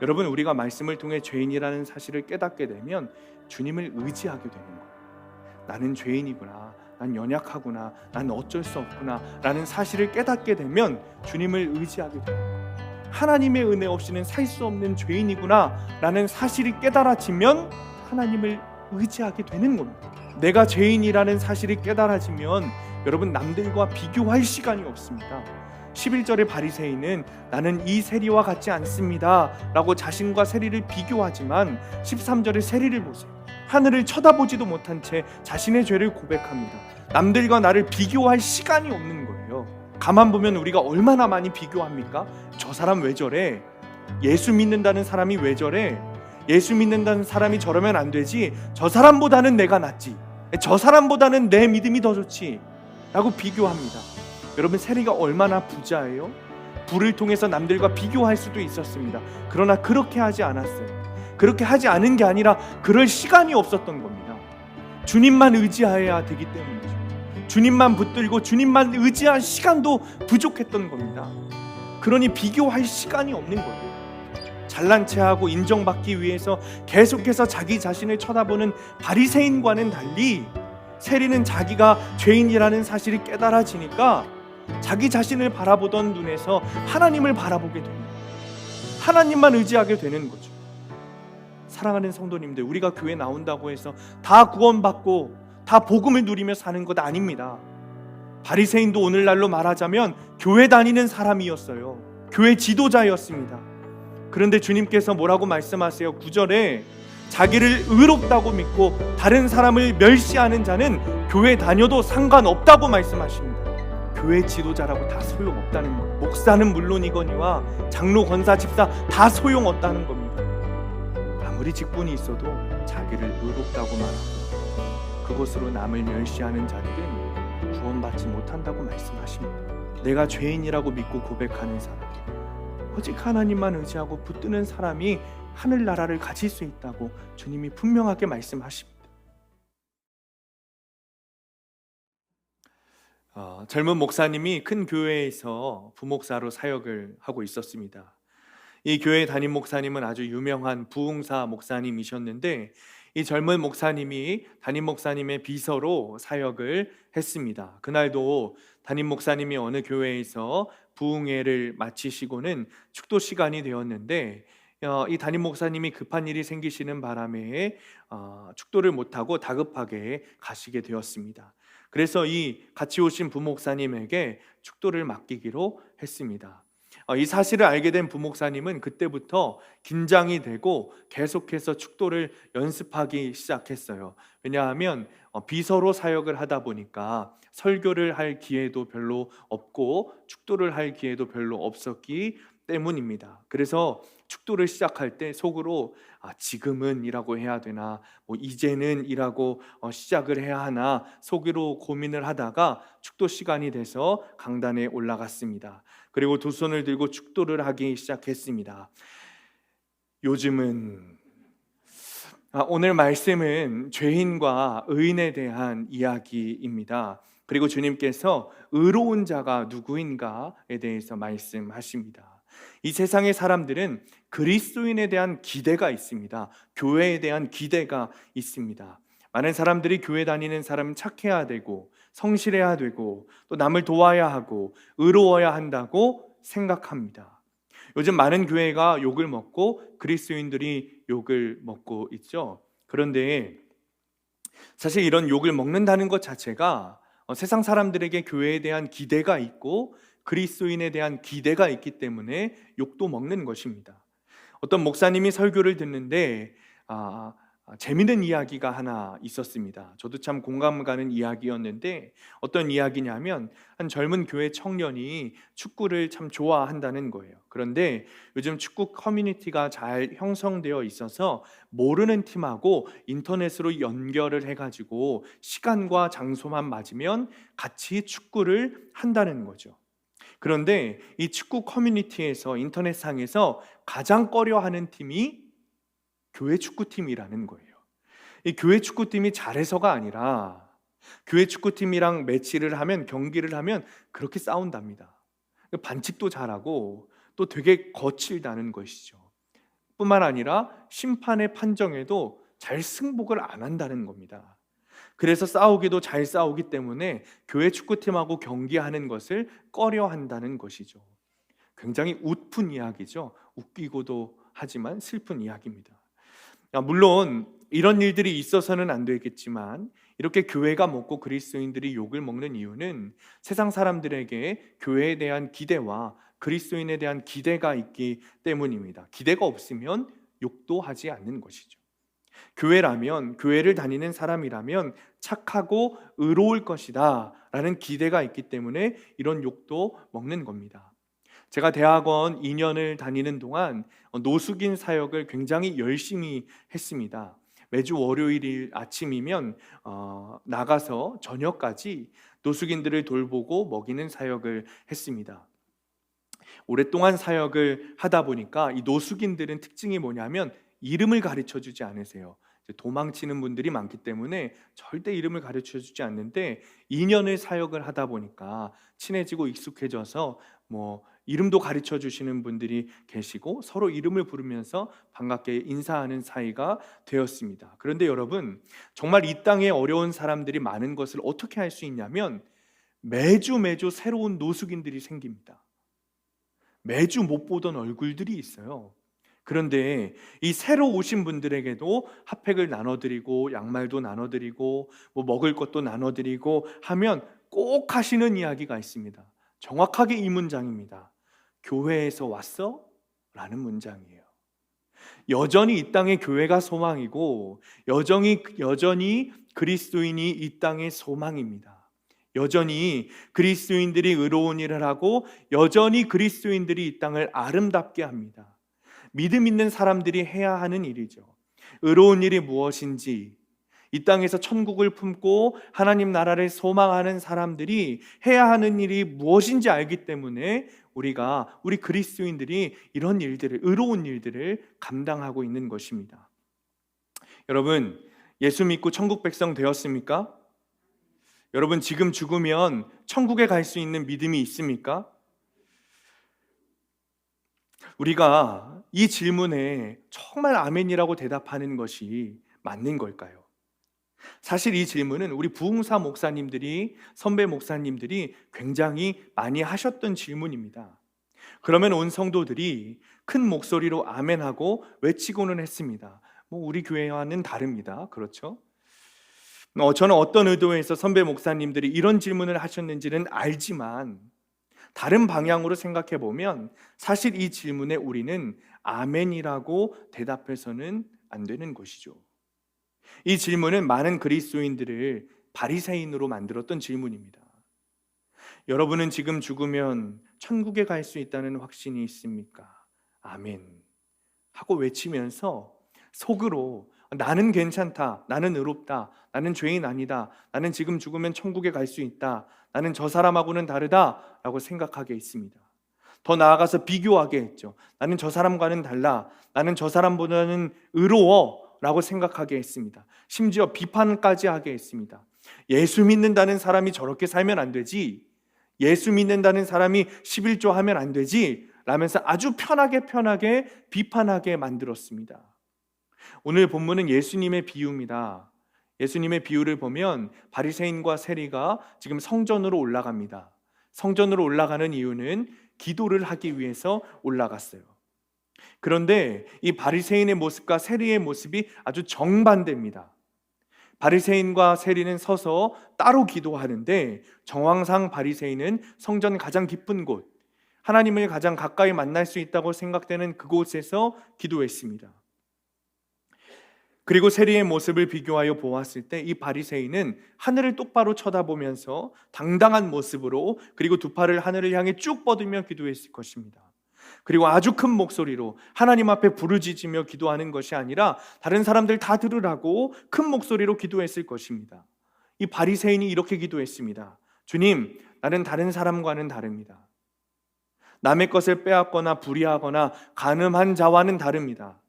여러분, 우리가 말씀을 통해 죄인이라는 사실을 깨닫게 되면 주님을 의지하게 되는 거예요. 나는 죄인이구나, 난 연약하구나, 난 어쩔 수 없구나 라는 사실을 깨닫게 되면 주님을 의지하게 돼요. 하나님의 은혜 없이는 살 수 없는 죄인이구나 라는 사실이 깨달아지면 하나님을 의지하게 되는 겁니다. 내가 죄인이라는 사실이 깨달아지면 여러분, 남들과 비교할 시간이 없습니다. 11절의 바리새인은 나는 이 세리와 같지 않습니다 라고 자신과 세리를 비교하지만 13절의 세리를 보세요. 하늘을 쳐다보지도 못한 채 자신의 죄를 고백합니다. 남들과 나를 비교할 시간이 없는 거예요. 가만 보면 우리가 얼마나 많이 비교합니까? 저 사람 왜 저래? 예수 믿는다는 사람이 왜 저래? 예수 믿는다는 사람이 저러면 안 되지. 저 사람보다는 내가 낫지. 저 사람보다는 내 믿음이 더 좋지 라고 비교합니다. 여러분, 세리가 얼마나 부자예요? 부를 통해서 남들과 비교할 수도 있었습니다. 그러나 그렇게 하지 않았어요. 그렇게 하지 않은 게 아니라 그럴 시간이 없었던 겁니다. 주님만 의지해야 되기 때문이죠. 주님만 붙들고 주님만 의지할 시간도 부족했던 겁니다. 그러니 비교할 시간이 없는 거예요. 잘난 체하고 인정받기 위해서 계속해서 자기 자신을 쳐다보는 바리새인과는 달리 세리는 자기가 죄인이라는 사실이 깨달아지니까 자기 자신을 바라보던 눈에서 하나님을 바라보게 됩니다. 하나님만 의지하게 되는 거죠. 사랑하는 성도님들, 우리가 교회 나온다고 해서 다 구원받고 다 복음을 누리며 사는 것 아닙니다. 바리새인도 오늘날로 말하자면 교회 다니는 사람이었어요. 교회 지도자였습니다. 그런데 주님께서 뭐라고 말씀하세요? 9절에 자기를 의롭다고 믿고 다른 사람을 멸시하는 자는 교회 다녀도 상관없다고 말씀하십니다. 교회 지도자라고 다 소용없다는 거예요. 목사는 물론이거니와 장로, 권사, 집사 다 소용없다는 겁니다. 아무리 직분이 있어도 자기를 의롭다고 말하고 그것으로 남을 멸시하는 자들은 구원받지 못한다고 말씀하십니다. 내가 죄인이라고 믿고 고백하는 사람, 오직 하나님만 의지하고 붙드는 사람이 하늘나라를 가질 수 있다고 주님이 분명하게 말씀하십니다. 젊은 목사님이 큰 교회에서 부목사로 사역을 하고 있었습니다. 이 교회 담임 목사님은 아주 유명한 부흥사 목사님이셨는데 이 젊은 목사님이 담임 목사님의 비서로 사역을 했습니다. 그날도 담임 목사님이 어느 교회에서 부흥회를 마치시고는 축도 시간이 되었는데 이 담임 목사님이 급한 일이 생기시는 바람에 축도를 못하고 다급하게 가시게 되었습니다. 그래서 이 같이 오신 부목사님에게 축도를 맡기기로 했습니다. 이 사실을 알게 된 부목사님은 그때부터 긴장이 되고 계속해서 축도를 연습하기 시작했어요. 왜냐하면 비서로 사역을 하다 보니까 설교를 할 기회도 별로 없고 축도를 할 기회도 별로 없었기 때문입니다. 그래서 축도를 시작할 때 속으로 지금은 이라고 해야 되나, 이제는 이라고 시작을 해야 하나 속으로 고민을 하다가 축도 시간이 돼서 강단에 올라갔습니다. 그리고 두 손을 들고 축도를 하기 시작했습니다. 요즘은 오늘 말씀은 죄인과 의인에 대한 이야기입니다. 그리고 주님께서 의로운 자가 누구인가에 대해서 말씀하십니다. 이 세상의 사람들은 그리스도인에 대한 기대가 있습니다. 교회에 대한 기대가 있습니다. 많은 사람들이 교회 다니는 사람은 착해야 되고 성실해야 되고 또 남을 도와야 하고 의로워야 한다고 생각합니다. 요즘 많은 교회가 욕을 먹고 그리스도인들이 욕을 먹고 있죠. 그런데 사실 이런 욕을 먹는다는 것 자체가 세상 사람들에게 교회에 대한 기대가 있고 그리스도인에 대한 기대가 있기 때문에 욕도 먹는 것입니다. 어떤 목사님이 설교를 듣는데 재미있는 이야기가 하나 있었습니다. 저도 참 공감 가는 이야기였는데 어떤 이야기냐면 한 젊은 교회 청년이 축구를 참 좋아한다는 거예요. 그런데 요즘 축구 커뮤니티가 잘 형성되어 있어서 모르는 팀하고 인터넷으로 연결을 해가지고 시간과 장소만 맞으면 같이 축구를 한다는 거죠. 그런데 이 축구 커뮤니티에서 인터넷상에서 가장 꺼려하는 팀이 교회 축구팀이라는 거예요. 이 교회 축구팀이 잘해서가 아니라 교회 축구팀이랑 매치를 하면, 경기를 하면 그렇게 싸운답니다. 반칙도 잘하고 또 되게 거칠다는 것이죠. 뿐만 아니라 심판의 판정에도 잘 승복을 안 한다는 겁니다. 그래서 싸우기도 잘 싸우기 때문에 교회 축구팀하고 경기하는 것을 꺼려 한다는 것이죠. 굉장히 웃픈 이야기죠. 웃기고도 하지만 슬픈 이야기입니다. 물론 이런 일들이 있어서는 안 되겠지만 이렇게 교회가 먹고 그리스도인들이 욕을 먹는 이유는 세상 사람들에게 교회에 대한 기대와 그리스도인에 대한 기대가 있기 때문입니다. 기대가 없으면 욕도 하지 않는 것이죠. 교회라면, 교회를 다니는 사람이라면 착하고 의로울 것이다 라는 기대가 있기 때문에 이런 욕도 먹는 겁니다. 제가 대학원 2년을 다니는 동안 노숙인 사역을 굉장히 열심히 했습니다. 매주 월요일 아침이면 나가서 저녁까지 노숙인들을 돌보고 먹이는 사역을 했습니다. 오랫동안 사역을 하다 보니까 이 노숙인들은 특징이 뭐냐면 이름을 가르쳐 주지 않으세요. 도망치는 분들이 많기 때문에 절대 이름을 가르쳐 주지 않는데 2년을 사역을 하다 보니까 친해지고 익숙해져서 이름도 가르쳐 주시는 분들이 계시고 서로 이름을 부르면서 반갑게 인사하는 사이가 되었습니다. 그런데 여러분, 정말 이 땅에 어려운 사람들이 많은 것을 어떻게 할 수 있냐면 매주 새로운 노숙인들이 생깁니다. 매주 못 보던 얼굴들이 있어요. 그런데 이 새로 오신 분들에게도 핫팩을 나눠드리고 양말도 나눠드리고 먹을 것도 나눠드리고 하면 꼭 하시는 이야기가 있습니다. 정확하게 이 문장입니다. 교회에서 왔어? 라는 문장이에요. 여전히 이 땅의 교회가 소망이고 여전히 그리스도인이 이 땅의 소망입니다. 여전히 그리스도인들이 의로운 일을 하고 여전히 그리스도인들이 이 땅을 아름답게 합니다. 믿음 있는 사람들이 해야 하는 일이죠. 의로운 일이 무엇인지, 이 땅에서 천국을 품고 하나님 나라를 소망하는 사람들이 해야 하는 일이 무엇인지 알기 때문에 우리 그리스도인들이 이런 일들을, 의로운 일들을 감당하고 있는 것입니다. 여러분, 예수 믿고 천국 백성 되었습니까? 여러분, 지금 죽으면 천국에 갈 수 있는 믿음이 있습니까? 우리가 이 질문에 정말 아멘이라고 대답하는 것이 맞는 걸까요? 사실 이 질문은 우리 부흥사 목사님들이, 선배 목사님들이 굉장히 많이 하셨던 질문입니다. 그러면 온 성도들이 큰 목소리로 아멘하고 외치고는 했습니다. 우리 교회와는 다릅니다. 그렇죠? 저는 어떤 의도에서 선배 목사님들이 이런 질문을 하셨는지는 알지만 다른 방향으로 생각해 보면 사실 이 질문에 우리는 아멘이라고 대답해서는 안 되는 것이죠. 이 질문은 많은 그리스도인들을 바리새인으로 만들었던 질문입니다. 여러분은 지금 죽으면 천국에 갈 수 있다는 확신이 있습니까? 아멘 하고 외치면서 속으로 나는 괜찮다, 나는 의롭다, 나는 죄인 아니다, 나는 지금 죽으면 천국에 갈 수 있다, 나는 저 사람하고는 다르다 라고 생각하게 했습니다. 더 나아가서 비교하게 했죠. 나는 저 사람과는 달라, 나는 저 사람보다는 의로워 라고 생각하게 했습니다. 심지어 비판까지 하게 했습니다. 예수 믿는다는 사람이 저렇게 살면 안 되지, 예수 믿는다는 사람이 11조 하면 안 되지 라면서 아주 편하게 비판하게 만들었습니다. 오늘 본문은 예수님의 비유입니다. 예수님의 비유를 보면 바리새인과 세리가 지금 성전으로 올라갑니다. 성전으로 올라가는 이유는 기도를 하기 위해서 올라갔어요. 그런데 이 바리새인의 모습과 세리의 모습이 아주 정반대입니다. 바리새인과 세리는 서서 따로 기도하는데 정황상 바리새인은 성전 가장 깊은 곳, 하나님을 가장 가까이 만날 수 있다고 생각되는 그곳에서 기도했습니다. 그리고 세리의 모습을 비교하여 보았을 때 이 바리새인은 하늘을 똑바로 쳐다보면서 당당한 모습으로, 그리고 두 팔을 하늘을 향해 쭉 뻗으며 기도했을 것입니다. 그리고 아주 큰 목소리로 하나님 앞에 부르짖으며 기도하는 것이 아니라 다른 사람들 다 들으라고 큰 목소리로 기도했을 것입니다. 이 바리새인이 이렇게 기도했습니다. 주님, 나는 다른 사람과는 다릅니다. 남의 것을 빼앗거나 불의하거나 간음한 자와는 다릅니다.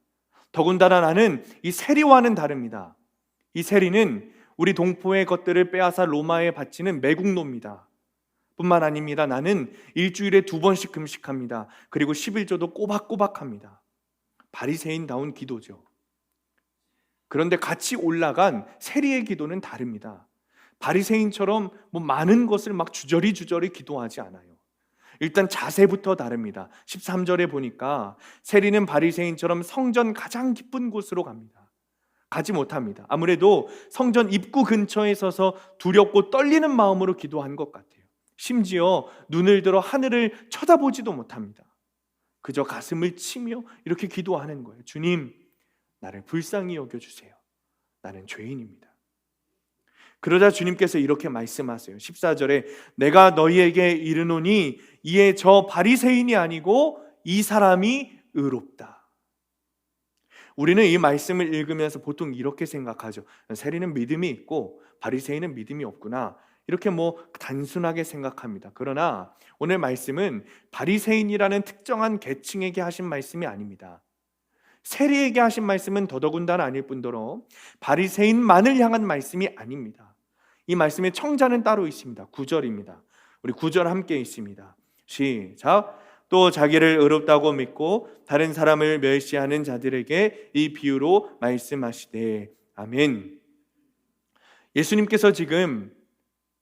더군다나 나는 이 세리와는 다릅니다. 이 세리는 우리 동포의 것들을 빼앗아 로마에 바치는 매국노입니다. 뿐만 아닙니다. 나는 일주일에 2번씩 금식합니다. 그리고 11조도 꼬박꼬박 합니다. 바리새인다운 기도죠. 그런데 같이 올라간 세리의 기도는 다릅니다. 바리새인처럼 많은 것을 막 주저리 기도하지 않아요. 일단 자세부터 다릅니다. 13절에 보니까 세리는 바리새인처럼 성전 가장 깊은 곳으로 갑니다. 가지 못합니다. 아무래도 성전 입구 근처에 서서 두렵고 떨리는 마음으로 기도한 것 같아요. 심지어 눈을 들어 하늘을 쳐다보지도 못합니다. 그저 가슴을 치며 이렇게 기도하는 거예요. 주님, 나를 불쌍히 여겨주세요. 나는 죄인입니다. 그러자 주님께서 이렇게 말씀하세요. 14절에 내가 너희에게 이르노니 이에 저 바리새인이 아니고 이 사람이 의롭다. 우리는 이 말씀을 읽으면서 보통 이렇게 생각하죠. 세리는 믿음이 있고 바리새인은 믿음이 없구나. 이렇게 단순하게 생각합니다. 그러나 오늘 말씀은 바리새인이라는 특정한 계층에게 하신 말씀이 아닙니다. 세리에게 하신 말씀은 더더군다나 아닐 뿐더러 바리새인만을 향한 말씀이 아닙니다. 이 말씀의 청자는 따로 있습니다. 9절입니다. 우리 9절 함께 있습니다. 시작. 또 자기를 의롭다고 믿고 다른 사람을 멸시하는 자들에게 이 비유로 말씀하시되. 아멘. 예수님께서 지금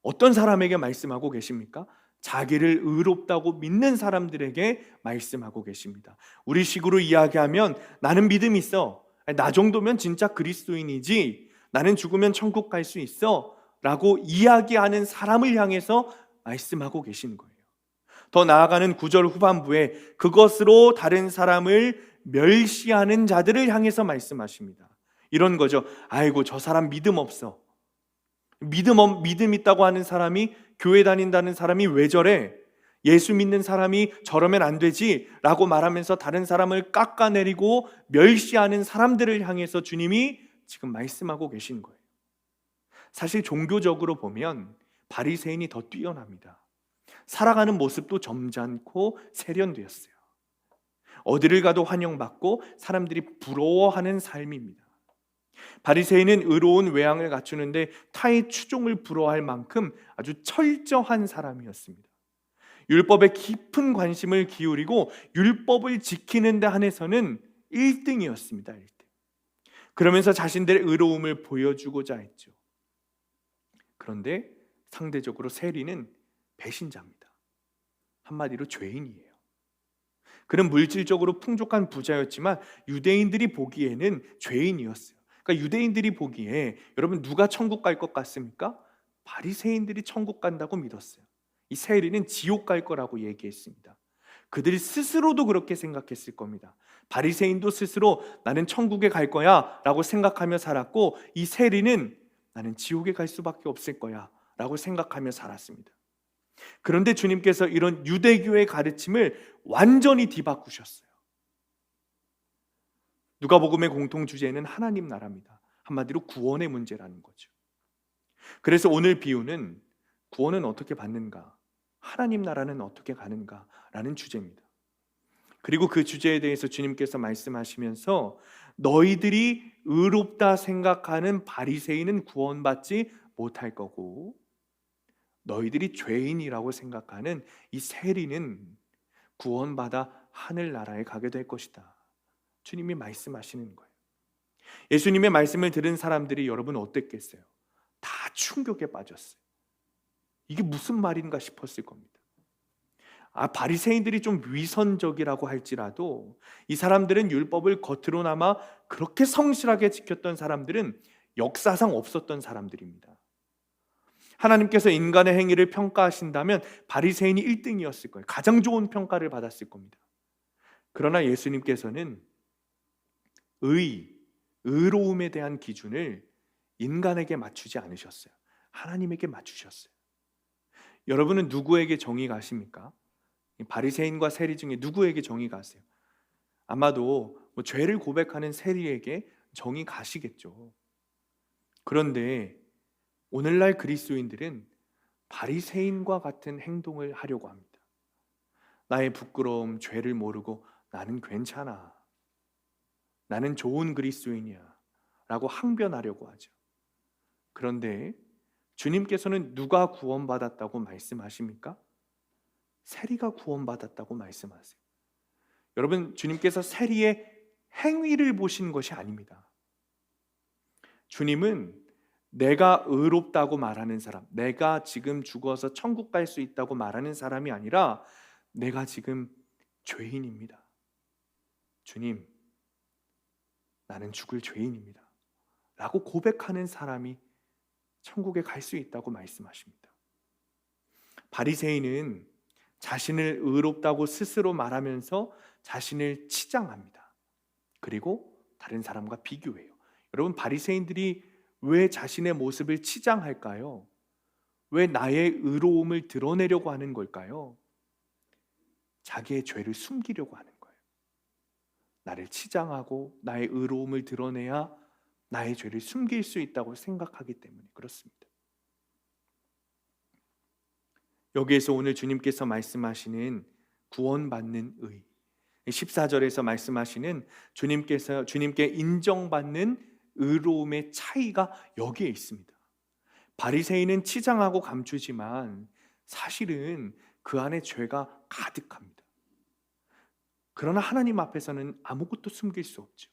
어떤 사람에게 말씀하고 계십니까? 자기를 의롭다고 믿는 사람들에게 말씀하고 계십니다. 우리 식으로 이야기하면 나는 믿음이 있어. 나 정도면 진짜 그리스도인이지. 나는 죽으면 천국 갈 수 있어. 라고 이야기하는 사람을 향해서 말씀하고 계신 거예요. 더 나아가는 9절 후반부에 그것으로 다른 사람을 멸시하는 자들을 향해서 말씀하십니다. 이런 거죠. 아이고, 저 사람 믿음 없어. 믿음 있다고 하는 사람이, 교회 다닌다는 사람이 왜 저래? 예수 믿는 사람이 저러면 안 되지 라고 말하면서 다른 사람을 깎아내리고 멸시하는 사람들을 향해서 주님이 지금 말씀하고 계신 거예요. 사실 종교적으로 보면 바리새인이 더 뛰어납니다. 살아가는 모습도 점잖고 세련되었어요. 어디를 가도 환영받고 사람들이 부러워하는 삶입니다. 바리새인은 의로운 외양을 갖추는데 타의 추종을 부러워할 만큼 아주 철저한 사람이었습니다. 율법에 깊은 관심을 기울이고 율법을 지키는 데 한해서는 1등이었습니다. 1등. 그러면서 자신들의 의로움을 보여주고자 했죠. 그런데 상대적으로 세리는 배신자입니다. 한마디로 죄인이에요. 그는 물질적으로 풍족한 부자였지만 유대인들이 보기에는 죄인이었어요. 그러니까 유대인들이 보기에 여러분 누가 천국 갈 것 같습니까? 바리새인들이 천국 간다고 믿었어요. 이 세리는 지옥 갈 거라고 얘기했습니다. 그들이 스스로도 그렇게 생각했을 겁니다. 바리새인도 스스로 나는 천국에 갈 거야 라고 생각하며 살았고, 이 세리는 나는 지옥에 갈 수밖에 없을 거야 라고 생각하며 살았습니다. 그런데 주님께서 이런 유대교의 가르침을 완전히 뒤바꾸셨어요. 누가복음의 공통 주제는 하나님 나라입니다. 한마디로 구원의 문제라는 거죠. 그래서 오늘 비유는 구원은 어떻게 받는가, 하나님 나라는 어떻게 가는가라는 주제입니다. 그리고 그 주제에 대해서 주님께서 말씀하시면서 너희들이 의롭다 생각하는 바리새인은 구원받지 못할 거고 너희들이 죄인이라고 생각하는 이 세리는 구원받아 하늘나라에 가게 될 것이다. 주님이 말씀하시는 거예요. 예수님의 말씀을 들은 사람들이 여러분 어땠겠어요? 다 충격에 빠졌어요. 이게 무슨 말인가 싶었을 겁니다. 바리새인들이 좀 위선적이라고 할지라도 이 사람들은 율법을 겉으로나마 그렇게 성실하게 지켰던 사람들은 역사상 없었던 사람들입니다. 하나님께서 인간의 행위를 평가하신다면 바리새인이 1등이었을 거예요. 가장 좋은 평가를 받았을 겁니다. 그러나 예수님께서는 의로움에 대한 기준을 인간에게 맞추지 않으셨어요. 하나님에게 맞추셨어요. 여러분은 누구에게 정의 가십니까? 바리새인과 세리 중에 누구에게 정의 가세요? 아마도 죄를 고백하는 세리에게 정의 가시겠죠. 그런데 오늘날 그리스도인들은 바리새인과 같은 행동을 하려고 합니다. 나의 부끄러움, 죄를 모르고 나는 괜찮아, 나는 좋은 그리스도인이야 라고 항변하려고 하죠. 그런데 주님께서는 누가 구원받았다고 말씀하십니까? 세리가 구원받았다고 말씀하세요. 여러분, 주님께서 세리의 행위를 보시는 것이 아닙니다. 주님은 내가 의롭다고 말하는 사람, 내가 지금 죽어서 천국 갈 수 있다고 말하는 사람이 아니라 내가 지금 죄인입니다. 주님, 나는 죽을 죄인입니다 라고 고백하는 사람이 천국에 갈 수 있다고 말씀하십니다. 바리새인은 자신을 의롭다고 스스로 말하면서 자신을 치장합니다. 그리고 다른 사람과 비교해요. 여러분, 바리새인들이 왜 자신의 모습을 치장할까요? 왜 나의 의로움을 드러내려고 하는 걸까요? 자기의 죄를 숨기려고 하는 거예요. 나를 치장하고 나의 의로움을 드러내야 나의 죄를 숨길 수 있다고 생각하기 때문에 그렇습니다. 여기에서 오늘 주님께서 말씀하시는 구원받는 의, 14절에서 말씀하시는 주님께 인정받는 의로움의 차이가 여기에 있습니다. 바리새인은 치장하고 감추지만 사실은 그 안에 죄가 가득합니다. 그러나 하나님 앞에서는 아무것도 숨길 수 없죠.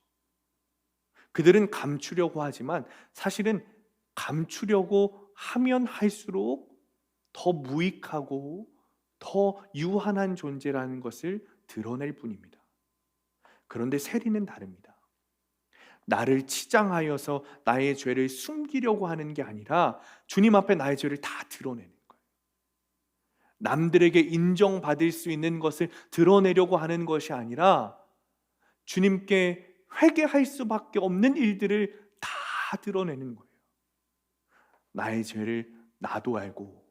그들은 감추려고 하지만 사실은 감추려고 하면 할수록 더 무익하고 더 유한한 존재라는 것을 드러낼 뿐입니다. 그런데 세리는 다릅니다. 나를 치장하여서 나의 죄를 숨기려고 하는 게 아니라 주님 앞에 나의 죄를 다 드러내는 거예요. 남들에게 인정받을 수 있는 것을 드러내려고 하는 것이 아니라 주님께 회개할 수밖에 없는 일들을 다 드러내는 거예요. 나의 죄를 나도 알고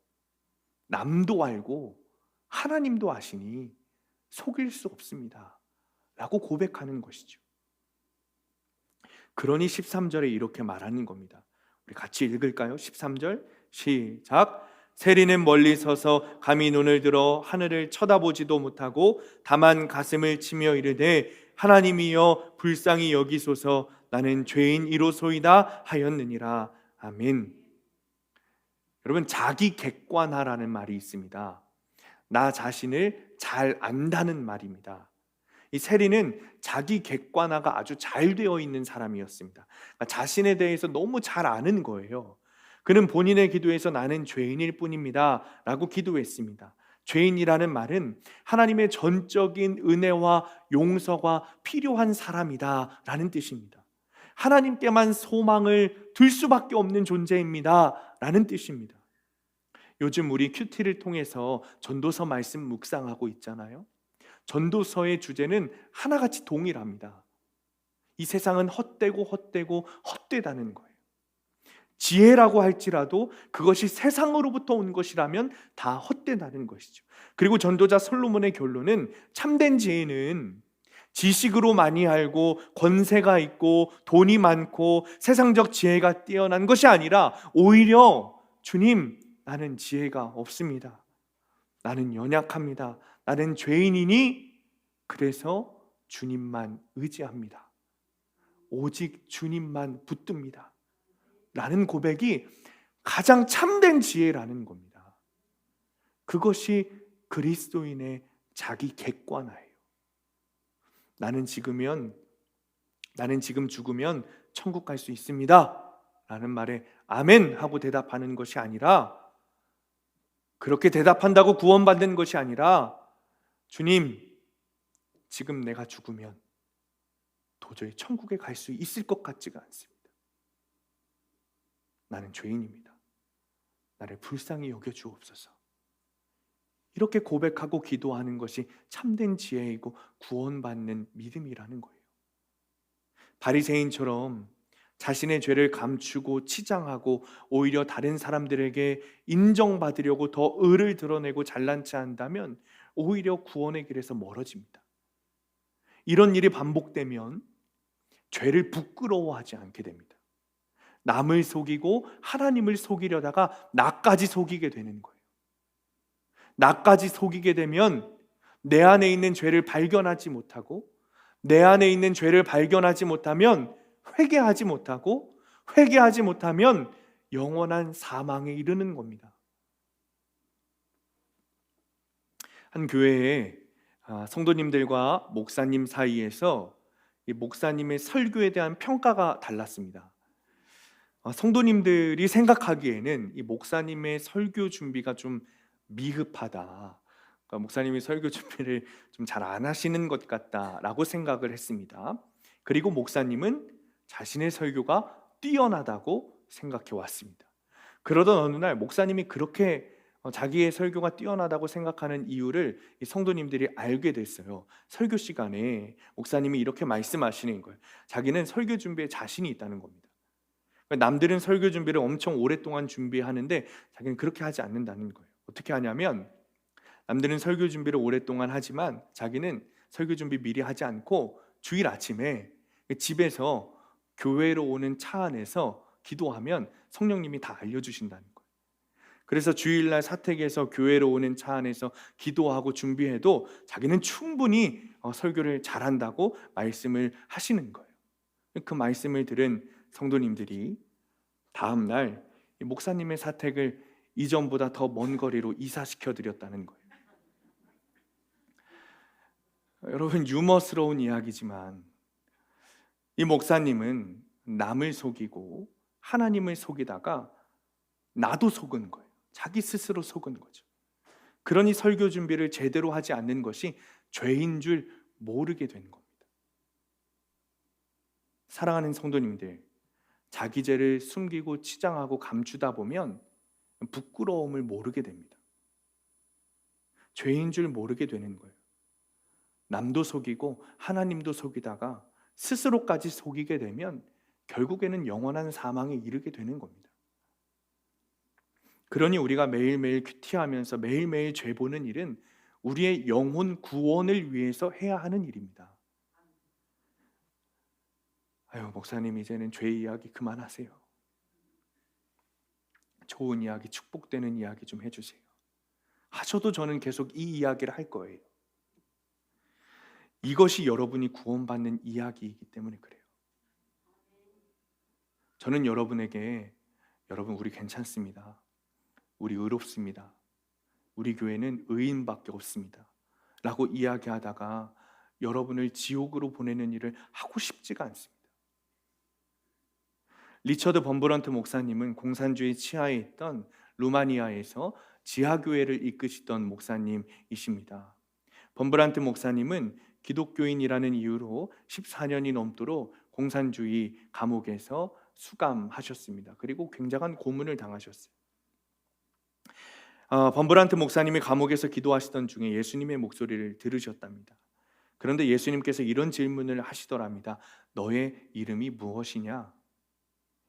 남도 알고 하나님도 아시니 속일 수 없습니다 라고 고백하는 것이죠. 그러니 13절에 이렇게 말하는 겁니다. 우리 같이 읽을까요? 13절 시작. 세리는 멀리 서서 감히 눈을 들어 하늘을 쳐다보지도 못하고 다만 가슴을 치며 이르되 하나님이여 불쌍히 여기소서 나는 죄인이로소이다 하였느니라. 아멘. 여러분, 자기 객관화라는 말이 있습니다. 나 자신을 잘 안다는 말입니다. 이 세리는 자기 객관화가 아주 잘 되어 있는 사람이었습니다. 그러니까 자신에 대해서 너무 잘 아는 거예요. 그는 본인의 기도에서 나는 죄인일 뿐입니다 라고 기도했습니다. 죄인이라는 말은 하나님의 전적인 은혜와 용서가 필요한 사람이다 라는 뜻입니다. 하나님께만 소망을 둘 수밖에 없는 존재입니다 라는 뜻입니다. 요즘 우리 큐티를 통해서 전도서 말씀 묵상하고 있잖아요. 전도서의 주제는 하나같이 동일합니다. 이 세상은 헛되고 헛되다는 거예요. 지혜라고 할지라도 그것이 세상으로부터 온 것이라면 다 헛되다는 것이죠. 그리고 전도자 솔로몬의 결론은 참된 지혜는 지식으로 많이 알고 권세가 있고 돈이 많고 세상적 지혜가 뛰어난 것이 아니라 오히려 주님, 나는 지혜가 없습니다. 나는 연약합니다. 나는 죄인이니 그래서 주님만 의지합니다. 오직 주님만 붙듭니다 라는 고백이 가장 참된 지혜라는 겁니다. 그것이 그리스도인의 자기 객관화예요. 나는 지금 죽으면 천국 갈 수 있습니다 라는 말에 아멘 하고 대답하는 것이 아니라, 그렇게 대답한다고 구원받는 것이 아니라, 주님, 지금 내가 죽으면 도저히 천국에 갈 수 있을 것 같지가 않습니다. 나는 죄인입니다. 나를 불쌍히 여겨주옵소서. 이렇게 고백하고 기도하는 것이 참된 지혜이고 구원받는 믿음이라는 거예요. 바리새인처럼 자신의 죄를 감추고 치장하고 오히려 다른 사람들에게 인정받으려고 더 의를 드러내고 잘난 체 한다면 오히려 구원의 길에서 멀어집니다. 이런 일이 반복되면 죄를 부끄러워하지 않게 됩니다. 남을 속이고 하나님을 속이려다가 나까지 속이게 되는 거예요. 나까지 속이게 되면 내 안에 있는 죄를 발견하지 못하고, 내 안에 있는 죄를 발견하지 못하면 회개하지 못하고, 회개하지 못하면 영원한 사망에 이르는 겁니다. 한 교회에 성도님들과 목사님 사이에서 이 목사님의 설교에 대한 평가가 달랐습니다. 성도님들이 생각하기에는 이 목사님의 설교 준비가 좀 미흡하다. 그러니까 목사님이 설교 준비를 좀 잘 안 하시는 것 같다라고 생각을 했습니다. 그리고 목사님은 자신의 설교가 뛰어나다고 생각해 왔습니다. 그러던 어느 날 목사님이 그렇게 자기의 설교가 뛰어나다고 생각하는 이유를 이 성도님들이 알게 됐어요. 설교 시간에 목사님이 이렇게 말씀하시는 거예요. 자기는 설교 준비에 자신이 있다는 겁니다. 남들은 설교 준비를 엄청 오랫동안 준비하는데 자기는 그렇게 하지 않는다는 거예요. 어떻게 하냐면 남들은 설교 준비를 오랫동안 하지만 자기는 설교 준비 미리 하지 않고 주일 아침에 집에서 교회로 오는 차 안에서 기도하면 성령님이 다 알려주신다는 거예요. 그래서 주일날 사택에서 교회로 오는 차 안에서 기도하고 준비해도 자기는 충분히 설교를 잘한다고 말씀을 하시는 거예요. 그 말씀을 들은 성도님들이 다음 날 목사님의 사택을 이전보다 더 먼 거리로 이사시켜 드렸다는 거예요. 여러분, 유머스러운 이야기지만 이 목사님은 남을 속이고 하나님을 속이다가 나도 속은 거예요. 자기 스스로 속은 거죠. 그러니 설교 준비를 제대로 하지 않는 것이 죄인 줄 모르게 된 겁니다. 사랑하는 성도님들, 자기 죄를 숨기고 치장하고 감추다 보면 부끄러움을 모르게 됩니다. 죄인 줄 모르게 되는 거예요. 남도 속이고 하나님도 속이다가 스스로까지 속이게 되면 결국에는 영원한 사망에 이르게 되는 겁니다. 그러니 우리가 매일매일 큐티하면서 매일매일 죄 보는 일은 우리의 영혼 구원을 위해서 해야 하는 일입니다. 아유, 목사님 이제는 죄 이야기 그만하세요. 좋은 이야기, 축복되는 이야기 좀 해주세요. 하셔도 저는 계속 이 이야기를 할 거예요. 이것이 여러분이 구원받는 이야기이기 때문에 그래요. 저는 여러분에게 여러분 우리 괜찮습니다. 우리 의롭습니다. 우리 교회는 의인밖에 없습니다. 라고 이야기하다가 여러분을 지옥으로 보내는 일을 하고 싶지가 않습니다. 리처드 범브런트 목사님은 공산주의 치하에 있던 루마니아에서 지하교회를 이끄시던 목사님이십니다. 범브란트 목사님은 기독교인이라는 이유로 14년이 넘도록 공산주의 감옥에서 수감하셨습니다. 그리고 굉장한 고문을 당하셨어요. 범브란트 목사님이 감옥에서 기도하시던 중에 예수님의 목소리를 들으셨답니다. 그런데 예수님께서 이런 질문을 하시더랍니다. 너의 이름이 무엇이냐?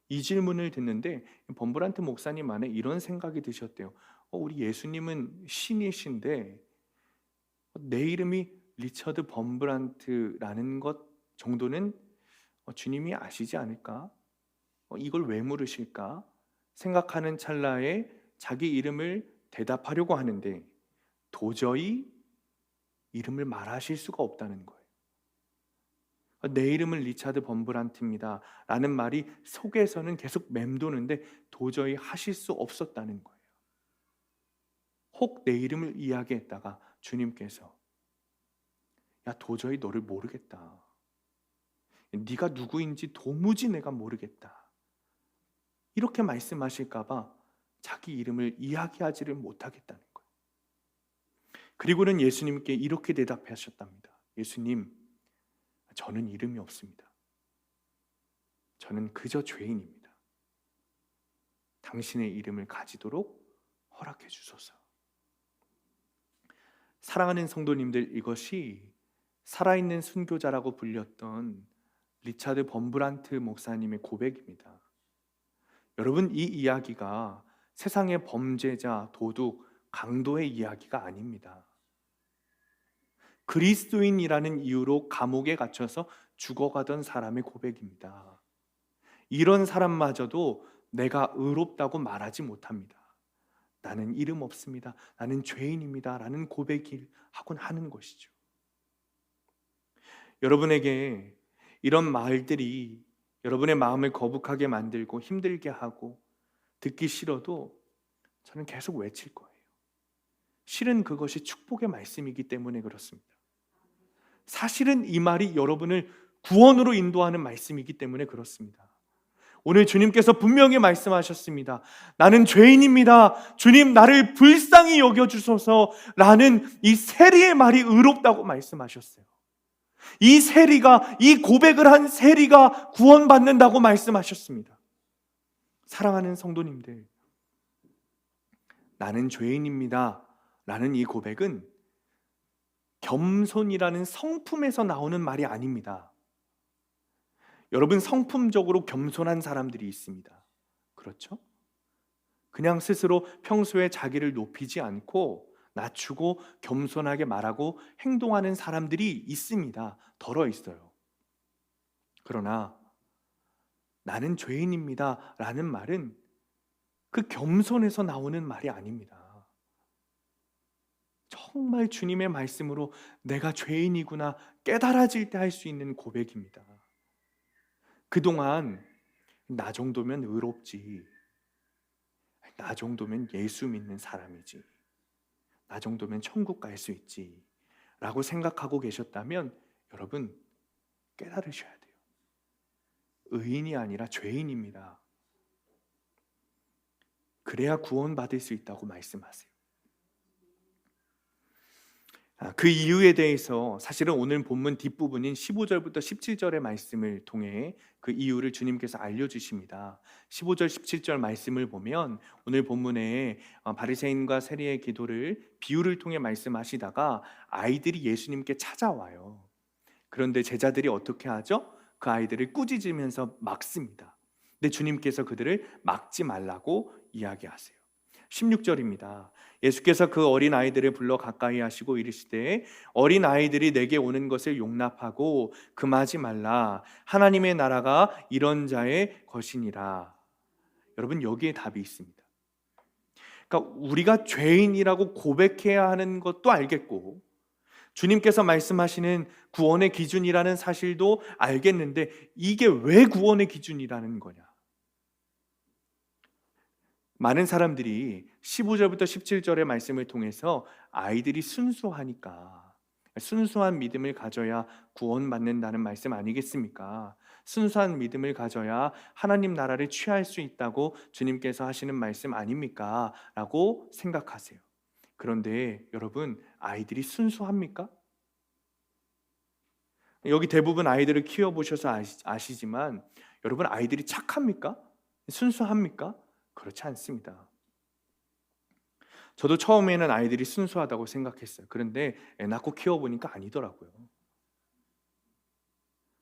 이 질문을 듣는데 범브란트 목사님 안에 이런 생각이 드셨대요. 우리 예수님은 신이신데 내 이름이 리처드 범브란트라는 것 정도는 주님이 아시지 않을까? 이걸 왜 물으실까? 생각하는 찰나에 자기 이름을 대답하려고 하는데 도저히 이름을 말하실 수가 없다는 거예요. 내 이름은 리처드 범브란트입니다 라는 말이 속에서는 계속 맴도는데 도저히 하실 수 없었다는 거예요. 혹 내 이름을 이야기했다가 주님께서 야, 도저히 너를 모르겠다. 네가 누구인지 도무지 내가 모르겠다. 이렇게 말씀하실까 봐 자기 이름을 이야기하지를 못하겠다는 거예요. 그리고는 예수님께 이렇게 대답하셨답니다. 예수님, 저는 이름이 없습니다. 저는 그저 죄인입니다. 당신의 이름을 가지도록 허락해 주소서. 사랑하는 성도님들, 이것이 살아있는 순교자라고 불렸던 리처드 범브란트 목사님의 고백입니다. 여러분, 이 이야기가 세상의 범죄자, 도둑, 강도의 이야기가 아닙니다. 그리스도인이라는 이유로 감옥에 갇혀서 죽어가던 사람의 고백입니다. 이런 사람마저도 내가 의롭다고 말하지 못합니다. 나는 이름 없습니다. 나는 죄인입니다. 라는 고백을 하곤 하는 것이죠. 여러분에게 이런 말들이 여러분의 마음을 거북하게 만들고 힘들게 하고 듣기 싫어도 저는 계속 외칠 거예요. 실은 그것이 축복의 말씀이기 때문에 그렇습니다. 사실은 이 말이 여러분을 구원으로 인도하는 말씀이기 때문에 그렇습니다. 오늘 주님께서 분명히 말씀하셨습니다. 나는 죄인입니다. 주님, 나를 불쌍히 여겨주소서 라는 이 세리의 말이 의롭다고 말씀하셨어요. 이 세리가, 이 고백을 한 세리가 구원받는다고 말씀하셨습니다. 사랑하는 성도님들, 나는 죄인입니다 라는 이 고백은 겸손이라는 성품에서 나오는 말이 아닙니다. 여러분, 성품적으로 겸손한 사람들이 있습니다. 그렇죠? 그냥 스스로 평소에 자기를 높이지 않고 낮추고 겸손하게 말하고 행동하는 사람들이 있습니다. 덜어 있어요. 그러나 나는 죄인입니다 라는 말은 그 겸손에서 나오는 말이 아닙니다. 정말 주님의 말씀으로 내가 죄인이구나 깨달아질 때 할 수 있는 고백입니다. 그동안 나 정도면 의롭지, 나 정도면 예수 믿는 사람이지, 나 정도면 천국 갈 수 있지 라고 생각하고 계셨다면 여러분 깨달으셔야 돼요. 의인이 아니라 죄인입니다. 그래야 구원받을 수 있다고 말씀하세요. 그 이유에 대해서 사실은 오늘 본문 뒷부분인 15절부터 17절의 말씀을 통해 그 이유를 주님께서 알려주십니다. 15절 17절 말씀을 보면 오늘 본문에 바리새인과 세리의 기도를 비유를 통해 말씀하시다가 아이들이 예수님께 찾아와요. 그런데 제자들이 어떻게 하죠? 그 아이들을 꾸짖으면서 막습니다. 근데 주님께서 그들을 막지 말라고 이야기하세요. 16절입니다. 예수께서 그 어린 아이들을 불러 가까이 하시고 이르시되 어린 아이들이 내게 오는 것을 용납하고 금하지 말라. 하나님의 나라가 이런 자의 것이니라. 여러분, 여기에 답이 있습니다. 그러니까 우리가 죄인이라고 고백해야 하는 것도 알겠고 주님께서 말씀하시는 구원의 기준이라는 사실도 알겠는데 이게 왜 구원의 기준이라는 거냐? 많은 사람들이 15절부터 17절의 말씀을 통해서 아이들이 순수하니까 순수한 믿음을 가져야 구원받는다는 말씀 아니겠습니까? 순수한 믿음을 가져야 하나님 나라를 취할 수 있다고 주님께서 하시는 말씀 아닙니까? 라고 생각하세요. 그런데 여러분, 아이들이 순수합니까? 여기 대부분 아이들을 키워보셔서 아시지만 여러분, 아이들이 착합니까? 순수합니까? 그렇지 않습니다. 저도 처음에는 아이들이 순수하다고 생각했어요. 그런데 애 낳고 키워보니까 아니더라고요.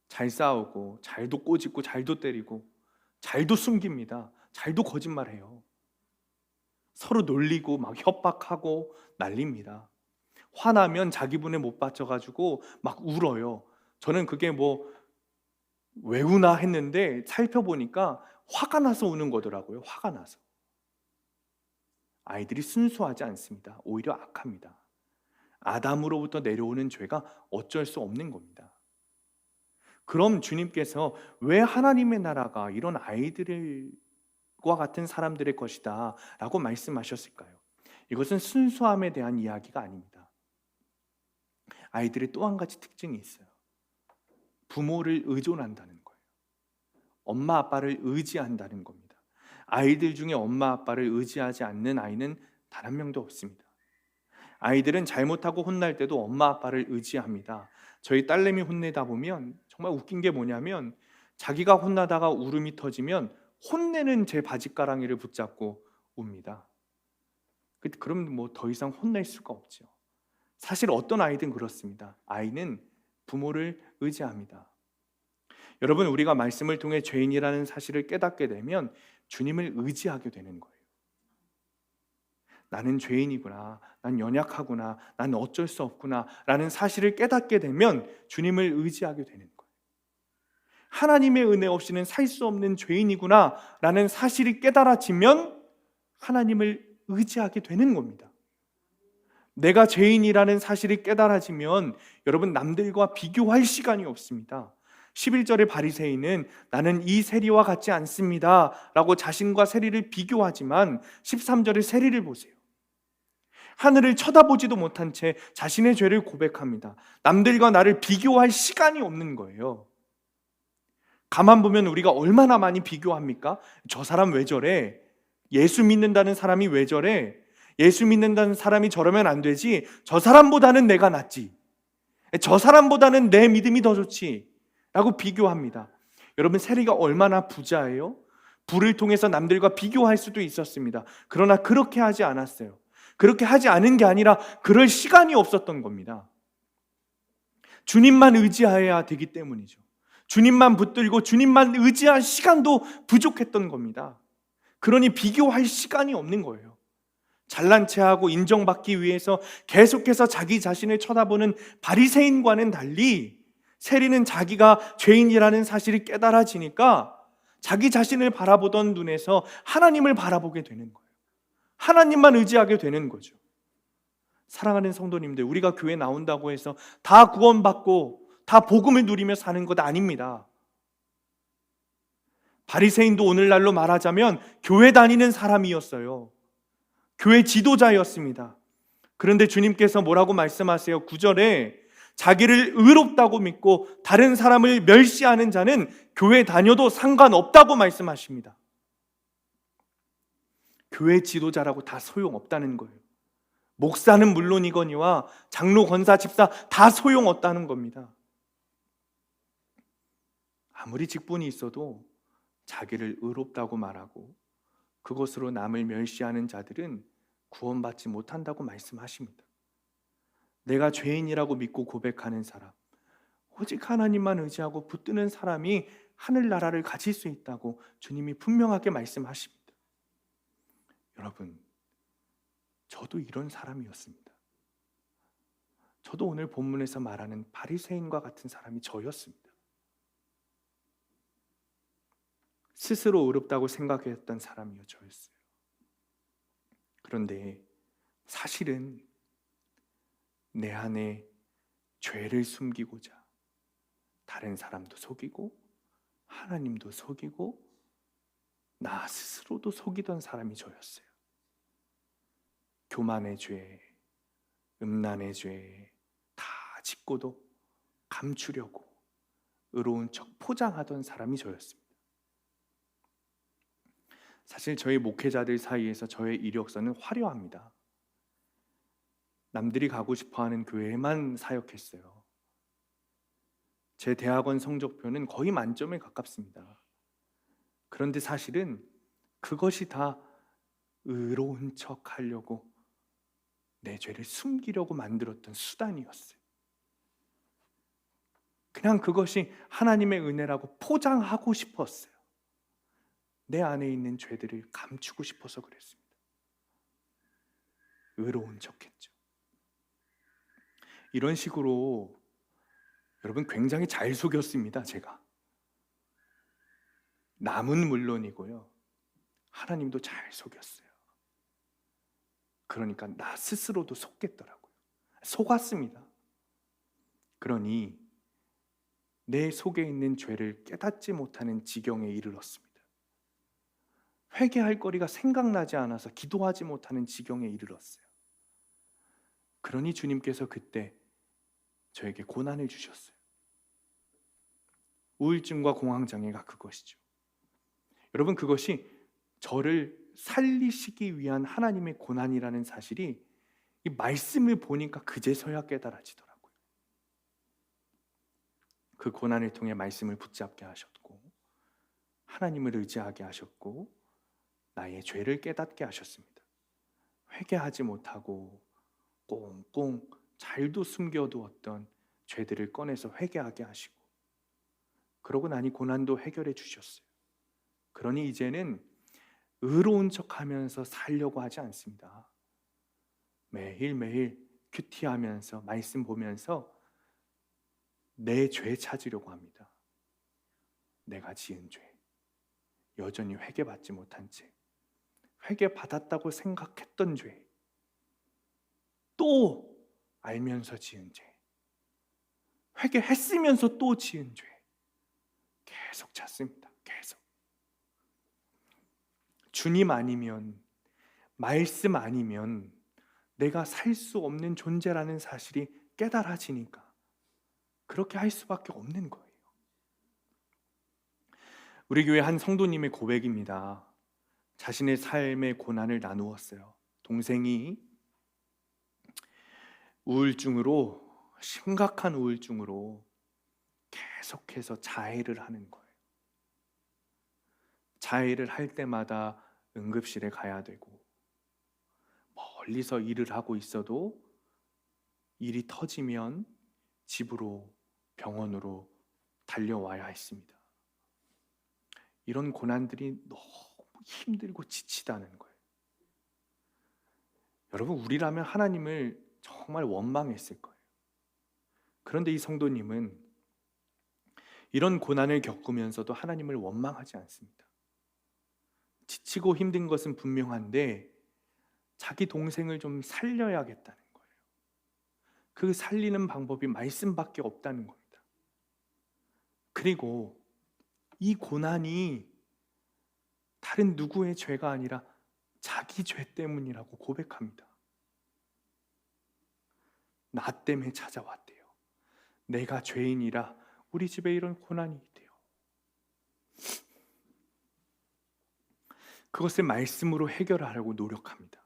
잘 싸우고 잘도 꼬집고 잘도 때리고 잘도 숨깁니다. 잘도 거짓말해요. 서로 놀리고 막 협박하고 난립니다. 화나면 자기 분에 못 받쳐가지고 막 울어요. 저는 그게 왜 우나 했는데 살펴보니까 화가 나서 우는 거더라고요. 화가 나서. 아이들이 순수하지 않습니다. 오히려 악합니다. 아담으로부터 내려오는 죄가 어쩔 수 없는 겁니다. 그럼 주님께서 왜 하나님의 나라가 이런 아이들과 같은 사람들의 것이다 라고 말씀하셨을까요? 이것은 순수함에 대한 이야기가 아닙니다. 아이들의 또 한 가지 특징이 있어요. 부모를 의존한다는 거예요. 엄마 아빠를 의지한다는 겁니다. 아이들 중에 엄마 아빠를 의지하지 않는 아이는 단 한 명도 없습니다. 아이들은 잘못하고 혼날 때도 엄마 아빠를 의지합니다. 저희 딸내미 혼내다 보면 정말 웃긴 게 뭐냐면 자기가 혼나다가 울음이 터지면 혼내는 제 바짓가랑이를 붙잡고 웁니다. 그럼 더 이상 혼낼 수가 없죠. 사실 어떤 아이든 그렇습니다. 아이는 부모를 의지합니다. 여러분, 우리가 말씀을 통해 죄인이라는 사실을 깨닫게 되면 주님을 의지하게 되는 거예요. 나는 죄인이구나, 난 연약하구나, 난 어쩔 수 없구나 라는 사실을 깨닫게 되면 주님을 의지하게 되는 거예요. 하나님의 은혜 없이는 살 수 없는 죄인이구나 라는 사실이 깨달아지면 하나님을 의지하게 되는 겁니다. 내가 죄인이라는 사실이 깨달아지면 여러분, 남들과 비교할 시간이 없습니다. 11절의 바리새인은 나는 이 세리와 같지 않습니다 라고 자신과 세리를 비교하지만 13절의 세리를 보세요. 하늘을 쳐다보지도 못한 채 자신의 죄를 고백합니다. 남들과 나를 비교할 시간이 없는 거예요. 가만 보면 우리가 얼마나 많이 비교합니까? 저 사람 왜 저래? 예수 믿는다는 사람이 왜 저래? 예수 믿는다는 사람이 저러면 안 되지. 저 사람보다는 내가 낫지. 저 사람보다는 내 믿음이 더 좋지. 라고 비교합니다. 여러분, 세리가 얼마나 부자예요? 부를 통해서 남들과 비교할 수도 있었습니다. 그러나 그렇게 하지 않았어요. 그렇게 하지 않은 게 아니라 그럴 시간이 없었던 겁니다. 주님만 의지해야 되기 때문이죠. 주님만 붙들고 주님만 의지할 시간도 부족했던 겁니다. 그러니 비교할 시간이 없는 거예요. 잘난 체하고 인정받기 위해서 계속해서 자기 자신을 쳐다보는 바리새인과는 달리 세리는 자기가 죄인이라는 사실이 깨달아지니까 자기 자신을 바라보던 눈에서 하나님을 바라보게 되는 거예요. 하나님만 의지하게 되는 거죠. 사랑하는 성도님들, 우리가 교회 나온다고 해서 다 구원받고 다 복음을 누리며 사는 것 아닙니다. 바리새인도 오늘날로 말하자면 교회 다니는 사람이었어요. 교회 지도자였습니다. 그런데 주님께서 뭐라고 말씀하세요? 9절에 자기를 의롭다고 믿고 다른 사람을 멸시하는 자는 교회 다녀도 상관없다고 말씀하십니다. 교회 지도자라고 다 소용없다는 거예요. 목사는 물론이거니와 장로, 권사, 집사 다 소용없다는 겁니다. 아무리 직분이 있어도 자기를 의롭다고 말하고 그것으로 남을 멸시하는 자들은 구원받지 못한다고 말씀하십니다. 내가 죄인이라고 믿고 고백하는 사람, 오직 하나님만 의지하고 붙드는 사람이 하늘나라를 가질 수 있다고 주님이 분명하게 말씀하십니다. 여러분, 저도 이런 사람이었습니다. 저도 오늘 본문에서 말하는 바리새인과 같은 사람이 저였습니다. 스스로 의롭다고 생각했던 사람이요, 저였어요. 그런데 사실은 내 안에 죄를 숨기고자 다른 사람도 속이고 하나님도 속이고 나 스스로도 속이던 사람이 저였어요. 교만의 죄, 음란의 죄 다 짚고도 감추려고 의로운 척 포장하던 사람이 저였습니다. 사실 저희 목회자들 사이에서 저의 이력서는 화려합니다. 남들이 가고 싶어하는 교회에만 사역했어요. 제 대학원 성적표는 거의 만점에 가깝습니다. 그런데 사실은 그것이 다 의로운 척 하려고 내 죄를 숨기려고 만들었던 수단이었어요. 그냥 그것이 하나님의 은혜라고 포장하고 싶었어요. 내 안에 있는 죄들을 감추고 싶어서 그랬습니다. 의로운 척했죠. 이런 식으로 여러분 굉장히 잘 속였습니다. 제가 남은 물론이고요, 하나님도 잘 속였어요. 그러니까 나 스스로도 속겠더라고요. 속았습니다. 그러니 내 속에 있는 죄를 깨닫지 못하는 지경에 이르렀습니다. 회개할 거리가 생각나지 않아서 기도하지 못하는 지경에 이르렀어요. 그러니 주님께서 그때 저에게 고난을 주셨어요. 우울증과 공황장애가 그것이죠. 여러분, 그것이 저를 살리시기 위한 하나님의 고난이라는 사실이 이 말씀을 보니까 그제서야 깨달아지더라고요. 그 고난을 통해 말씀을 붙잡게 하셨고 하나님을 의지하게 하셨고 나의 죄를 깨닫게 하셨습니다. 회개하지 못하고 꽁꽁 잘도 숨겨두었던 죄들을 꺼내서 회개하게 하시고 그러고 나니 고난도 해결해 주셨어요. 그러니 이제는 의로운 척하면서 살려고 하지 않습니다. 매일매일 큐티하면서 말씀 보면서 내 죄 찾으려고 합니다. 내가 지은 죄, 여전히 회개받지 못한 죄, 회개받았다고 생각했던 죄, 또 알면서 지은 죄, 회개했으면서 또 지은 죄, 계속 찾습니다. 계속. 주님 아니면, 말씀 아니면 내가 살 수 없는 존재라는 사실이 깨달아지니까 그렇게 할 수밖에 없는 거예요. 우리 교회 한 성도님의 고백입니다. 자신의 삶의 고난을 나누었어요. 동생이 심각한 우울증으로 계속해서 자해를 하는 거예요. 자해를 할 때마다 응급실에 가야 되고, 멀리서 일을 하고 있어도 일이 터지면 집으로, 병원으로 달려와야 했습니다. 이런 고난들이 너무 힘들고 지치다는 거예요. 여러분, 우리라면 하나님을 정말 원망했을 거예요. 그런데 이 성도님은 이런 고난을 겪으면서도 하나님을 원망하지 않습니다. 지치고 힘든 것은 분명한데 자기 동생을 좀 살려야겠다는 거예요. 그 살리는 방법이 말씀밖에 없다는 겁니다. 그리고 이 고난이 다른 누구의 죄가 아니라 자기 죄 때문이라고 고백합니다. 나 때문에 찾아왔대요. 내가 죄인이라 우리 집에 이런 고난이 있대요. 그것을 말씀으로 해결하려고 노력합니다.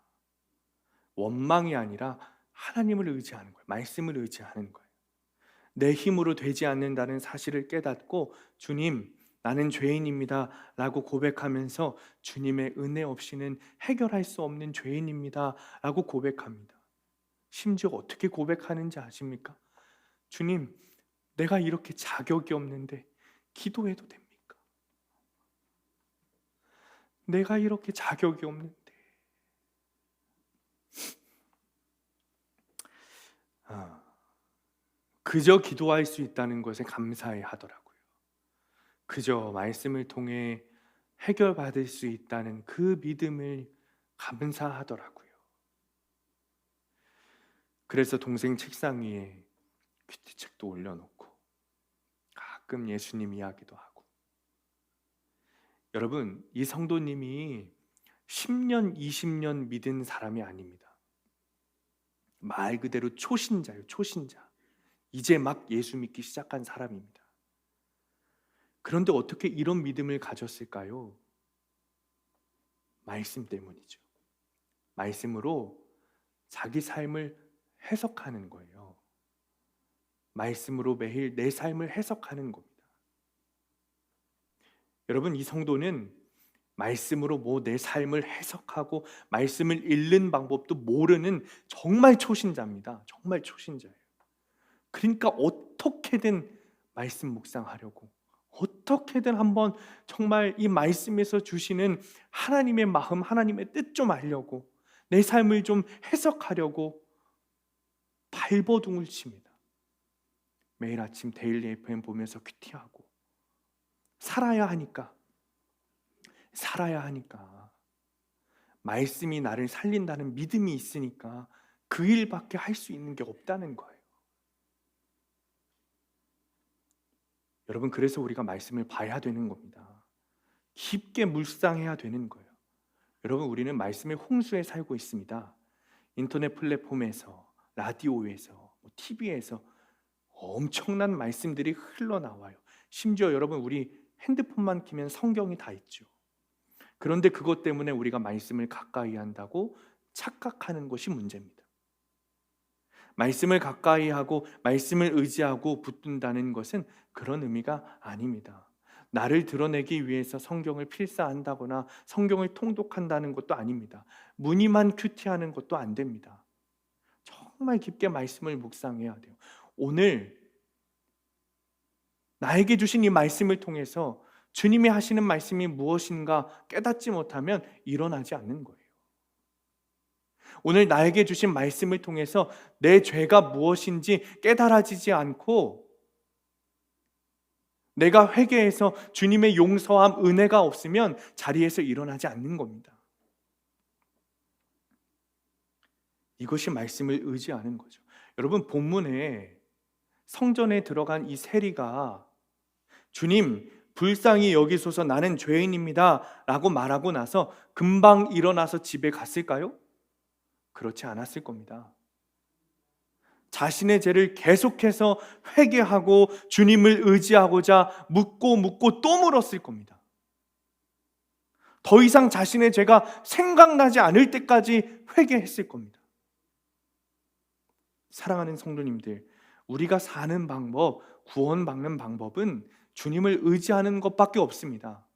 원망이 아니라 하나님을 의지하는 거예요. 말씀을 의지하는 거예요. 내 힘으로 되지 않는다는 사실을 깨닫고, 주님, 나는 죄인입니다 라고 고백하면서 주님의 은혜 없이는 해결할 수 없는 죄인입니다 라고 고백합니다. 심지어 어떻게 고백하는지 아십니까? 주님, 내가 이렇게 자격이 없는데 기도해도 됩니까? 내가 이렇게 자격이 없는데. 그저 기도할 수 있다는 것에 감사해 하더라고요. 그저 말씀을 통해 해결받을 수 있다는 그 믿음을 감사하더라고요. 그래서 동생 책상 위에 큐티책도 올려놓고 가끔 예수님 이야기도 하고. 여러분, 이 성도님이 10년, 20년 믿은 사람이 아닙니다. 말 그대로 초신자예요. 초신자. 이제 막 예수 믿기 시작한 사람입니다. 그런데 어떻게 이런 믿음을 가졌을까요? 말씀 때문이죠. 말씀으로 자기 삶을 해석하는 거예요. 말씀으로 매일 내 삶을 해석하는 겁니다. 여러분, 이 성도는 말씀으로 내 삶을 해석하고 말씀을 읽는 방법도 모르는 정말 초신자입니다. 정말 초신자예요. 그러니까 어떻게든 말씀 묵상하려고, 어떻게든 한번 정말 이 말씀에서 주시는 하나님의 마음, 하나님의 뜻 좀 알려고, 내 삶을 좀 해석하려고 발버둥을 칩니다. 매일 아침 데일리 FM 보면서 큐티하고, 살아야 하니까 말씀이 나를 살린다는 믿음이 있으니까 그 일밖에 할 수 있는 게 없다는 거예요. 여러분, 그래서 우리가 말씀을 봐야 되는 겁니다. 깊게 묵상해야 되는 거예요. 여러분, 우리는 말씀의 홍수에 살고 있습니다. 인터넷 플랫폼에서, 라디오에서, TV에서 엄청난 말씀들이 흘러나와요. 심지어 여러분, 우리 핸드폰만 키면 성경이 다 있죠. 그런데 그것 때문에 우리가 말씀을 가까이 한다고 착각하는 것이 문제입니다. 말씀을 가까이 하고 말씀을 의지하고 붙든다는 것은 그런 의미가 아닙니다. 나를 드러내기 위해서 성경을 필사한다거나 성경을 통독한다는 것도 아닙니다. 무늬만 큐티하는 것도 안 됩니다. 정말 깊게 말씀을 묵상해야 돼요. 오늘 나에게 주신 이 말씀을 통해서 주님이 하시는 말씀이 무엇인가 깨닫지 못하면 일어나지 않는 거예요. 오늘 나에게 주신 말씀을 통해서 내 죄가 무엇인지 깨달아지지 않고 내가 회개해서 주님의 용서함, 은혜가 없으면 자리에서 일어나지 않는 겁니다. 이것이 말씀을 의지하는 거죠. 여러분, 본문에 성전에 들어간 이 세리가 주님, 불쌍히 여기소서, 나는 죄인입니다 라고 말하고 나서 금방 일어나서 집에 갔을까요? 그렇지 않았을 겁니다. 자신의 죄를 계속해서 회개하고 주님을 의지하고자 묻고 또 물었을 겁니다. 더 이상 자신의 죄가 생각나지 않을 때까지 회개했을 겁니다. 사랑하는 성도님들, 우리가 사는 방법, 구원받는 방법은 주님을 의지하는 것밖에 없습니다.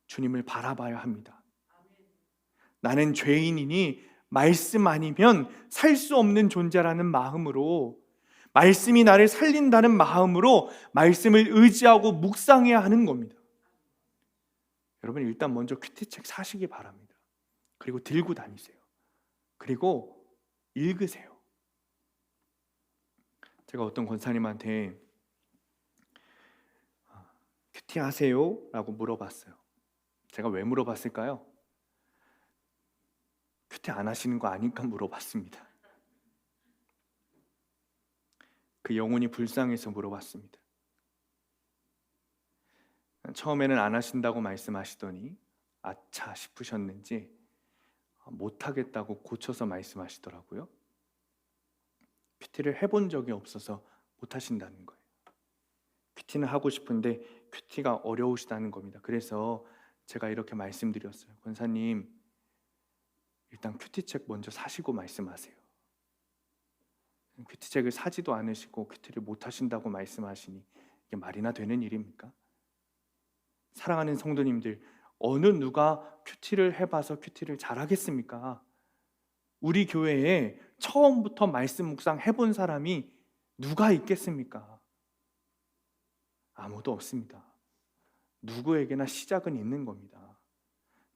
주님을 바라봐야 합니다. 나는 죄인이니 말씀 아니면 살 수 없는 존재라는 마음으로, 말씀이 나를 살린다는 마음으로 말씀을 의지하고 묵상해야 하는 겁니다. 여러분, 일단 먼저 큐티책 사시기 바랍니다. 그리고 들고 다니세요. 그리고 읽으세요. 제가 어떤 권사님한테 큐티 하세요? 라고 물어봤어요. 제가 왜 물어봤을까요? 큐티 안 하시는 거 아니까 물어봤습니다. 그 영혼이 불쌍해서 물어봤습니다. 처음에는 안 하신다고 말씀하시더니 아차 싶으셨는지 못하겠다고 고쳐서 말씀하시더라고요. 큐티를 해본 적이 없어서 못하신다는 거예요. 큐티는 하고 싶은데 큐티가 어려우시다는 겁니다. 그래서 제가 이렇게 말씀드렸어요. 권사님, 일단 큐티책 먼저 사시고 말씀하세요. 큐티책을 사지도 않으시고 큐티를 못하신다고 말씀하시니 이게 말이나 되는 일입니까? 사랑하는 성도님들, 어느 누가 큐티를 해봐서 큐티를 잘하겠습니까? 우리 교회에 처음부터 말씀 묵상 해본 사람이 누가 있겠습니까? 아무도 없습니다. 누구에게나 시작은 있는 겁니다.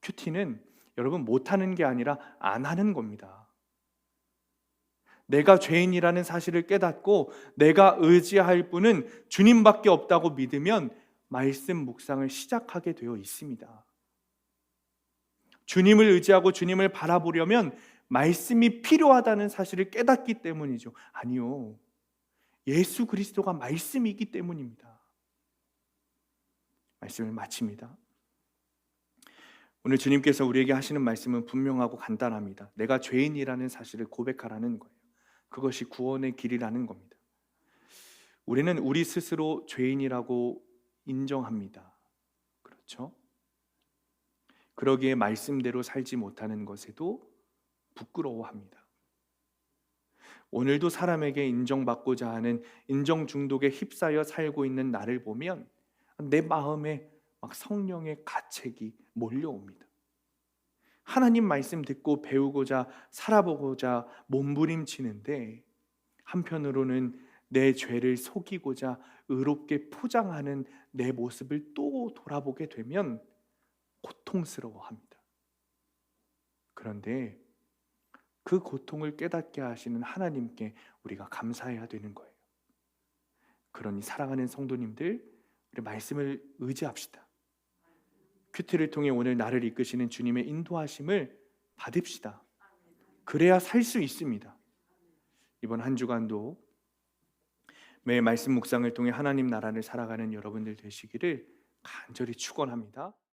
큐티는 여러분 못하는 게 아니라 안 하는 겁니다. 내가 죄인이라는 사실을 깨닫고 내가 의지할 분은 주님밖에 없다고 믿으면 말씀 묵상을 시작하게 되어 있습니다. 주님을 의지하고 주님을 바라보려면 말씀이 필요하다는 사실을 깨닫기 때문이죠. 아니요, 예수 그리스도가 말씀이기 때문입니다. 말씀을 마칩니다. 오늘 주님께서 우리에게 하시는 말씀은 분명하고 간단합니다. 내가 죄인이라는 사실을 고백하라는 거예요. 그것이 구원의 길이라는 겁니다. 우리는 우리 스스로 죄인이라고 인정합니다. 그렇죠? 그러기에 말씀대로 살지 못하는 것에도 부끄러워합니다. 오늘도 사람에게 인정받고자 하는 인정 중독에 휩싸여 살고 있는 나를 보면 내 마음에 막 성령의 가책이 몰려옵니다. 하나님 말씀 듣고 배우고자 살아보고자 몸부림치는데 한편으로는 내 죄를 속이고자 의롭게 포장하는 내 모습을 또 돌아보게 되면 고통스러워합니다. 그런데 그 고통을 깨닫게 하시는 하나님께 우리가 감사해야 되는 거예요. 그러니 사랑하는 성도님들, 우리 말씀을 의지합시다. 큐티를 통해 오늘 나를 이끄시는 주님의 인도하심을 받읍시다. 그래야 살 수 있습니다. 이번 한 주간도 매일 말씀 묵상을 통해 하나님 나라를 살아가는 여러분들 되시기를 간절히 축원합니다.